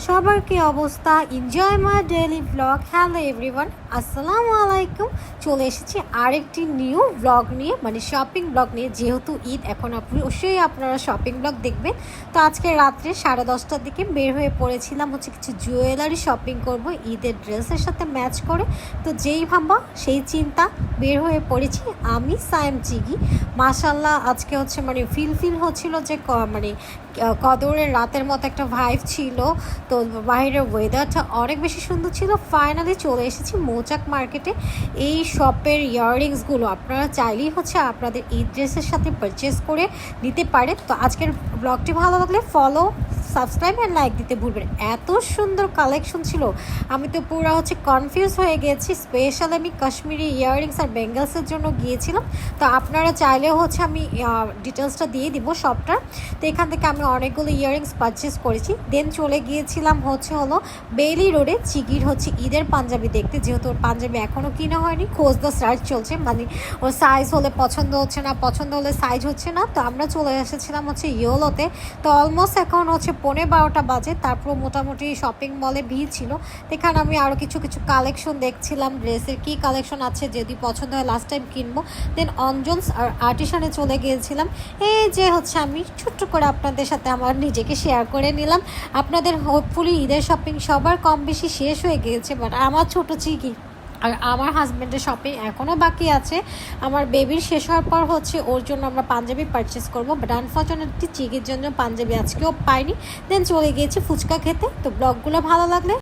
সবার কি অবস্থা? Enjoy my daily blog. Hello everyone, আসসালামু আলাইকুম। চলে এসেছি আরেকটি নিউ ব্লগ নিয়ে, মানে শপিং ব্লগ নিয়ে। যেহেতু ঈদ, এখন অবশ্যই আপনারা শপিং ব্লগ দেখবেন। তো আজকে রাত্রে 10:30টার দিকে বের হয়ে পড়েছিলাম হচ্ছে কিছু জুয়েলারি শপিং করব ঈদের ড্রেসের সাথে ম্যাচ করে। তো যেই ভাবা সেই চিন্তা, বের হয়ে পড়েছি আমি সায়েম চিগি। মাশাল্লাহ আজকে হচ্ছে মানে ফিল হচ্ছিল যে মানে কদরের রাতের মতো একটা ভাইব ছিল। তো বাইরের ওয়েদারটা অনেক বেশি সুন্দর ছিল। ফাইনালি চলে এসেছি মৌচাক মার্কেটে। এই শপের ইয়াররিংসগুলো আপনারা চাইলেই হচ্ছে আপনাদের এই ড্রেসের সাথে পারচেস করে নিতে পারেন। তো আজকের ব্লগটি ভালো লাগলে ফলো, সাবস্ক্রাইব অ্যান্ড লাইক দিতে ভুলবেন। এত সুন্দর কালেকশন ছিল, আমি তো পুরো হচ্ছে কনফিউজ হয়ে গেছি। স্পেশাল আমি কাশ্মীরি ইয়াররিংস আর বেঙ্গলসের জন্য গিয়েছিলাম। তো আপনারা চাইলেও হচ্ছে আমি ডিটেলসটা দিয়ে দিব সবটার। তো এখান থেকে আমি অনেকগুলো ইয়াররিংস পারচেস করেছি। দেন চলে গিয়েছিলাম হলো বেইলি রোডে চিগির হচ্ছে ঈদের পাঞ্জাবি দেখতে। যেহেতু ওর পাঞ্জাবি এখনও কিনা হয়নি, খোঁজ দ্য সার্চ চলছে, মানে ওর সাইজ হলে পছন্দ হচ্ছে না, পছন্দ হলে সাইজ হচ্ছে না। তো আমরা চলে এসেছিলাম হচ্ছে ইয়োলোতে। তো অলমোস্ট এখন হচ্ছে 11:30 বাজে। তারপর মোটামুটি শপিং মলে ভিড় ছিল। এখানে আমি আরও কিছু কালেকশন দেখছিলাম, ড্রেসের কী কালেকশন আছে, যদি পছন্দ হয় লাস্ট টাইম কিনবো। দেন অঞ্জনস আর আর্টিসানে চলে গিয়েছিলাম। এই যে হচ্ছে আমি ছোট্ট করে আপনাদের সাথে আমার নিজেকে শেয়ার করে নিলাম। আপনাদের হোপফুলি ঈদের শপিং সবার কম বেশি শেষ হয়ে গিয়েছে, বাট আমার ছোটো চিকি আর আমার হাজব্যান্ডের শপিং এখনও বাকি আছে। আমার বেবির শেষ হওয়ার পর হচ্ছে ওর জন্য আমরা পাঞ্জাবি পারচেস করবো, বাট আনফর্চুনেটলি চিকির জন্য পাঞ্জাবি আজকেও পাইনি। দেন চলে গিয়েছি ফুচকা খেতে। তো ব্লগগুলো ভালো লাগলে